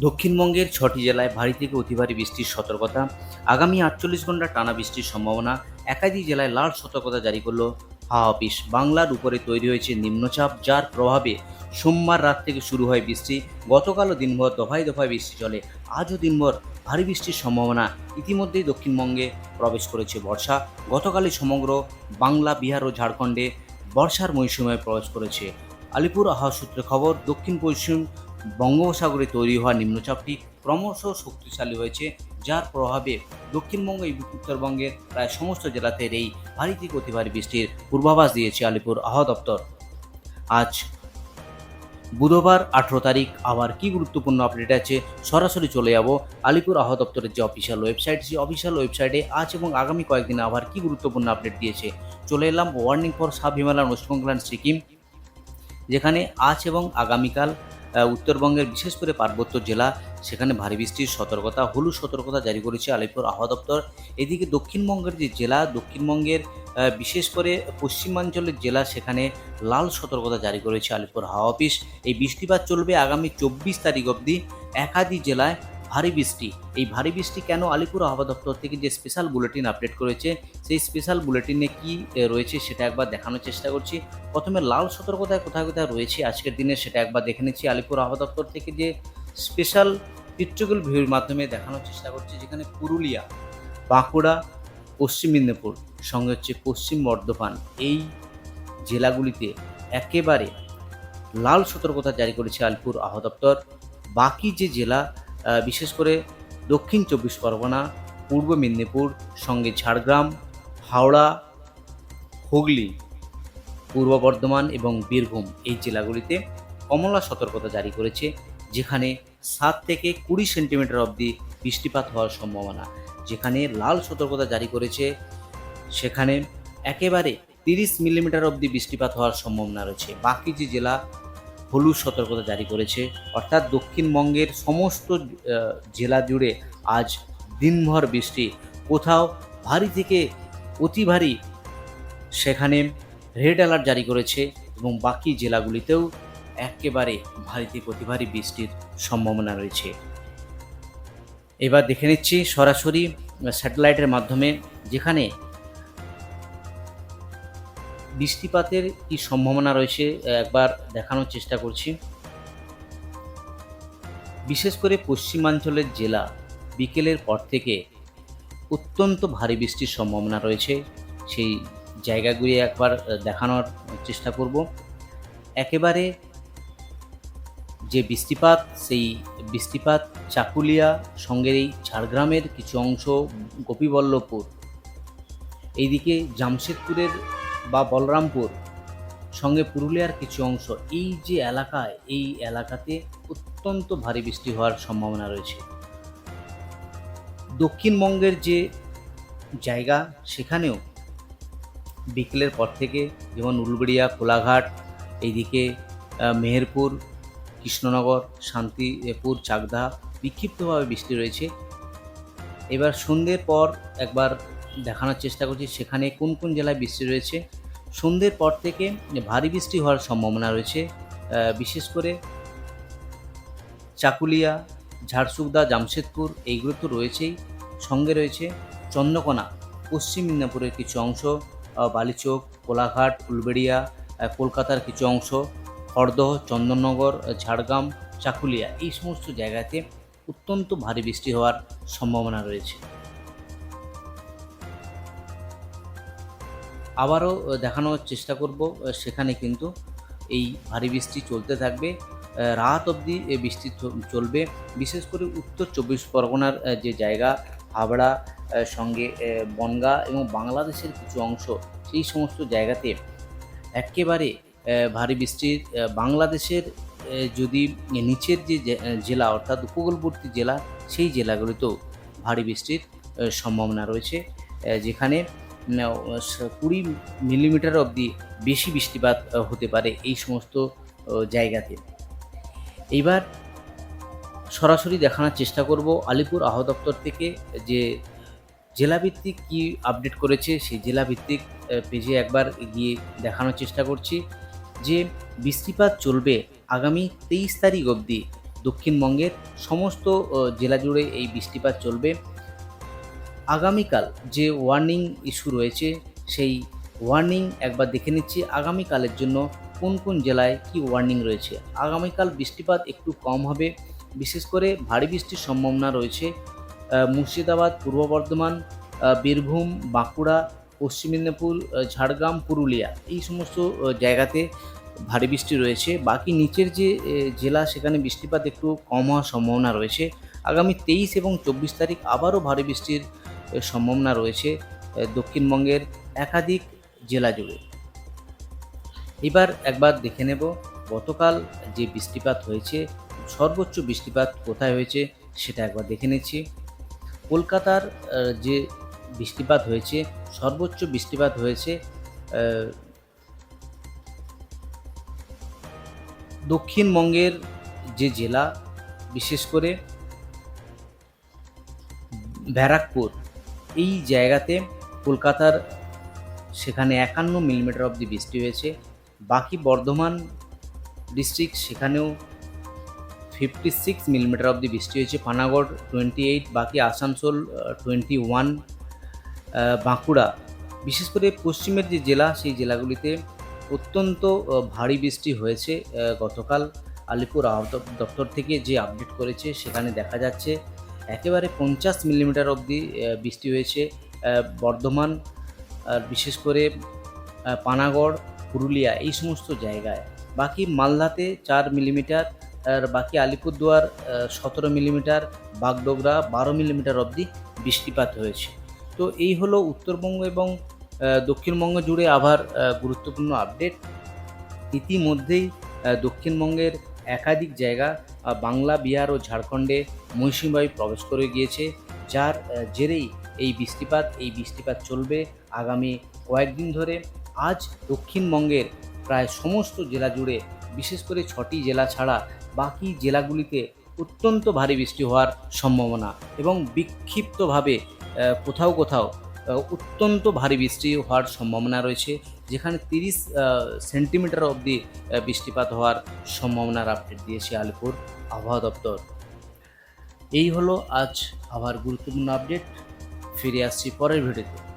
দক্ষিণবঙ্গের ৬টি জেলায় ভারী থেকে অতি ভারী বৃষ্টির সতর্কতা। আগামী ৪৮ ঘন্টা টানা বৃষ্টির সম্ভাবনা। একাধিক জেলায় লাল সতর্কতা জারি করল হাওয়া অফিস। বাংলার উপরে তৈরি হয়েছে নিম্নচাপ, যার প্রভাবে সোমবার রাত থেকে শুরু হয় বৃষ্টি। গতকালও দিনভর দফায় দফায় বৃষ্টি চলে। আজও দিনভর ভারী বৃষ্টির সম্ভাবনা। ইতিমধ্যেই দক্ষিণবঙ্গে প্রবেশ করেছে বর্ষা। গতকালই সমগ্র বাংলা, বিহার ও ঝাড়খণ্ডে বর্ষার মৌসুমে প্রবেশ করেছে। আলিপুর আবহাওয়া সূত্রে খবর, দক্ষিণ পশ্চিম বঙ্গোপসাগরে তৈরি হওয়া নিম্নচাপটি ক্রমশ শক্তিশালী হয়েছে, যার প্রভাবে দক্ষিণবঙ্গ এবং উত্তরবঙ্গের প্রায় সমস্ত জেলাতে এই ভারী থেকে অতি ভারী বৃষ্টির পূর্বাভাস দিয়েছে আলিপুর আবহাওয়া দপ্তর। আজ বুধবার 18 তারিখ। আবার কি গুরুত্বপূর্ণ আপডেট আছে, সরাসরি চলে যাব আলিপুর আবহাওয়া দপ্তরের যে অফিসিয়াল ওয়েবসাইট, সেই অফিসিয়াল ওয়েবসাইটে আজ এবং আগামী কয়েকদিনে আবার কি গুরুত্বপূর্ণ আপডেট দিয়েছে। চলে এলাম warning for sub Himalayan, West Bengal and Sikkim, যেখানে আজ এবং আগামীকাল উত্তরবঙ্গের বিশেষ করে পার্বত্য জেলা, সেখানে ভারী বৃষ্টির সতর্কতা, হলুদ সতর্কতা জারি করেছে আলিপুর আবহাওয়া দপ্তর। এদিকে দক্ষিণবঙ্গের যে জেলা, দক্ষিণবঙ্গের বিশেষ করে পশ্চিমাঞ্চলের জেলা, সেখানে লাল সতর্কতা জারি করেছে আলিপুর আবহাওয়া অফিস। এই বৃষ্টিপাত চলবে আগামী 24 তারিখ অবধি। একাধিক জেলায় ভারী বৃষ্টি। এই ভারী বৃষ্টি কেন, আলিপুর আবহাওয়া দপ্তর থেকে যে স্পেশাল বুলেটিন আপডেট করেছে, সেই স্পেশাল বুলেটিনে কি রয়েছে সেটা একবার দেখানোর চেষ্টা করছি। প্রথমে লাল সতর্কতায় কোথায় কোথায় রয়েছে আজকের দিনে সেটা একবার দেখে নিচ্ছি। আলিপুর আবহাওয়া দপ্তর থেকে যে স্পেশাল পিকটোরিয়াল ভিউর মাধ্যমে দেখানোর চেষ্টা করছি, যেখানে পুরুলিয়া, বাঁকুড়া, পশ্চিম মেদিনীপুর, সঙ্গে হচ্ছে পশ্চিম বর্ধমান, এই জেলাগুলিতে একেবারে লাল সতর্কতা জারি করেছে আলিপুর আবহাওয়া দপ্তর। বাকি যে জেলা, বিশেষ করে দক্ষিণ 24 পরগনা, পূর্ব মেদিনীপুর, সঙ্গে ঝাড়গ্রাম, হাওড়া, হুগলি, পূর্ব বর্ধমান এবং বীরভূম, এই জেলাগুলিতে কমলা সতর্কতা জারি করেছে, যেখানে 7 থেকে 20 সেন্টিমিটার অবধি বৃষ্টিপাত হওয়ার সম্ভাবনা। যেখানে লাল সতর্কতা জারি করেছে, সেখানে একেবারে 30 মিলিমিটার অবধি বৃষ্টিপাত হওয়ার সম্ভাবনা রয়েছে। বাকি যে জেলা হলুদ সতর্কতা জারি করেছে, অর্থাৎ দক্ষিণবঙ্গের সমস্ত জেলা জুড়ে আজ দিনভর বৃষ্টি। কোথাও ভারী থেকে অতি ভারী, সেখানে রেড অ্যালার্ট জারি করেছে, এবং বাকি জেলাগুলিতেও একেবারে ভারী থেকে অতি ভারী বৃষ্টির সম্ভাবনা রয়েছে। এবার দেখে নিচ্ছি সরাসরি স্যাটেলাইটের মাধ্যমে, যেখানে বৃষ্টিপাতের কি সম্ভাবনা রয়েছে একবার দেখানোর চেষ্টা করছি। বিশেষ করে পশ্চিমাঞ্চলের জেলা, বিকেলের পর থেকে অত্যন্ত ভারী বৃষ্টির সম্ভাবনা রয়েছে। সেই জায়গাগুলি একবার দেখানোর চেষ্টা করব। একেবারে যে বৃষ্টিপাত, সেই বৃষ্টিপাত চাকুলিয়া, সঙ্গে এই ঝাড়গ্রামের কিছু অংশ, গোপীবল্লভপুর, এইদিকে জামশেদপুরের বা বলরামপুর, সঙ্গে পুরুলিয়ার কিছু অংশ, এই যে এলাকায়, এই এলাকাতে অত্যন্ত ভারী বৃষ্টি হওয়ার সম্ভাবনা রয়েছে। দক্ষিণবঙ্গের যে জায়গা, সেখানেও বিকেলের পর থেকে, যেমন উলবেড়িয়া, কোলাঘাট, এইদিকে মেহেরপুর, কৃষ্ণনগর, শান্তিপুর, চাকদা, বিক্ষিপ্তভাবে বৃষ্টি রয়েছে। এবার সন্ধ্যের পর একবার দেখানোর চেষ্টা করছি সেখানে কোন কোন জেলায় বৃষ্টি রয়েছে। সন্ধ্যের পর থেকে ভারী বৃষ্টি হওয়ার সম্ভাবনা রয়েছে, বিশেষ করে চাকুলিয়া, ঝাড়সুগদা, জামশেদপুর, এইগুলো তো রয়েছেই। সঙ্গে রয়েছে চন্দ্রকোনা, পশ্চিম মেদিনীপুরের কিছু অংশ, বালিচক, কোলাঘাট, উলবেড়িয়া, কলকাতার কিছু অংশ, খড়দহ, চন্দননগর, ঝাড়গ্রাম, চাকুলিয়া, এই সমস্ত জায়গাতে অত্যন্ত ভারী বৃষ্টি হওয়ার সম্ভাবনা রয়েছে। আবারও দেখানোর চেষ্টা করব, সেখানে কিন্তু এই ভারী বৃষ্টি চলতে থাকবে, রাত অবধি বৃষ্টি চলবে। বিশেষ করে উত্তর 24 পরগনার যে জায়গা, হাবড়া, সঙ্গে বনগাঁ এবং বাংলাদেশের কিছু অংশ, সেই সমস্ত জায়গাতে একেবারে ভারী বৃষ্টির। বাংলাদেশের যদি নিচের যে জেলা, অর্থাৎ উপকূলবর্তী জেলা, সেই জেলাগুলিতেও ভারী বৃষ্টির সম্ভাবনা রয়েছে, যেখানে 20 মিলিমিটার অবধি বেশি বৃষ্টিপাত হতে পারে এই সমস্ত জায়গাতে। এইবার সরাসরি দেখানোর চেষ্টা করব আলিপুর আবহাওয়া দপ্তর থেকে যে জেলাভিত্তিক কি আপডেট করেছে, সেই জেলাভিত্তিক পেজে একবার গিয়ে দেখানোর চেষ্টা করছি যে বৃষ্টিপাত চলবে আগামী 23 তারিখ অবধি দক্ষিণবঙ্গের সমস্ত জেলা জুড়ে এই বৃষ্টিপাত চলবে। আগামীকাল যে ওয়ার্নিং ইস্যু রয়েছে সেই ওয়ার্নিং একবার দেখে নিচ্ছি আগামীকালের জন্য কোন কোন জেলায় কি ওয়ার্নিং রয়েছে। আগামীকাল বৃষ্টিপাত একটু কম হবে, বিশেষ করে ভারী বৃষ্টির সম্ভাবনা রয়েছে মুর্শিদাবাদ, পূর্ব বর্ধমান, বীরভূম, বাঁকুড়া, পশ্চিম মেদিনীপুর, ঝাড়গ্রাম, পুরুলিয়া এই সমস্ত জায়গাতে ভারী বৃষ্টি রয়েছে। বাকি নিচের যে জেলা সেখানে বৃষ্টিপাত একটু কম হওয়ার সম্ভাবনা রয়েছে। আগামী 23 এবং 24 তারিখ আবারও ভারী বৃষ্টির সম্ভাবনা রয়েছে দক্ষিণবঙ্গের একাধিক জেলা জুড়ে। এবার একবার দেখে নেব গতকাল যে বৃষ্টিপাত হয়েছে, সর্বোচ্চ বৃষ্টিপাত কোথায় হয়েছে সেটা একবার দেখে নিচ্ছি। কলকাতার যে বৃষ্টিপাত হয়েছে, সর্বোচ্চ বৃষ্টিপাত হয়েছে দক্ষিণবঙ্গের যে জেলা, বিশেষ করে ব্যারাকপুর এই জায়গাতে কলকাতার সেখানে 51 মিলিমিটার অবধি বৃষ্টি হয়েছে। বাকি বর্ধমান ডিস্ট্রিক্ট সেখানেও 56 মিলিমিটার অবধি বৃষ্টি হয়েছে। পানাগড় 28, বাকি আসানসোল 21, বাঁকুড়া বিশেষ করে পশ্চিমের যে জেলা সেই জেলাগুলিতে অত্যন্ত ভারী বৃষ্টি হয়েছে। গতকাল আলিপুর আবহাওয়া দপ্তর থেকে যে আপডেট করেছে সেখানে দেখা যাচ্ছে একেবারে 50 মিলিমিটার অবধি বৃষ্টি হয়েছে বর্ধমান, বিশেষ করে পানাগড়, পুরুলিয়া এই সমস্ত জায়গায়। বাকি মালদাতে 4 মিলিমিটার, আর বাকি আলিপুরদুয়ার 17 মিলিমিটার, বাগডোগরা 12 মিলিমিটার অবধি বৃষ্টিপাত হয়েছে। তো এই হলো উত্তরবঙ্গ এবং দক্ষিণবঙ্গ জুড়ে আবার গুরুত্বপূর্ণ আপডেট। ইতিমধ্যেই দক্ষিণবঙ্গের একাধিক জায়গা বাংলা, বিহার ও ঝাড়খণ্ডে মৌসুমী বায়ু প্রবেশ করে গিয়েছে, যার জেরেই এই বৃষ্টিপাত চলবে আগামী কয়েকদিন ধরে। আজ দক্ষিণবঙ্গের প্রায় সমস্ত জেলা জুড়ে, বিশেষ করে 6টি জেলা ছাড়া বাকি জেলাগুলিতে অত্যন্ত ভারী বৃষ্টি হওয়ার সম্ভাবনা এবং বিক্ষিপ্তভাবে কোথাও কোথাও অত্যন্ত ভারী বৃষ্টি হওয়ার সম্ভাবনা রয়েছে, যেখানে 30 সেন্টিমিটার অবধি বৃষ্টিপাত হওয়ার সম্ভাবনার আপডেট দিয়েছে আলিপুর আবহাওয়া দপ্তর। এই হলো আজ আবার গুরুত্বপূর্ণ আপডেট। ফিরে আসছি পরের ভিডিওতে।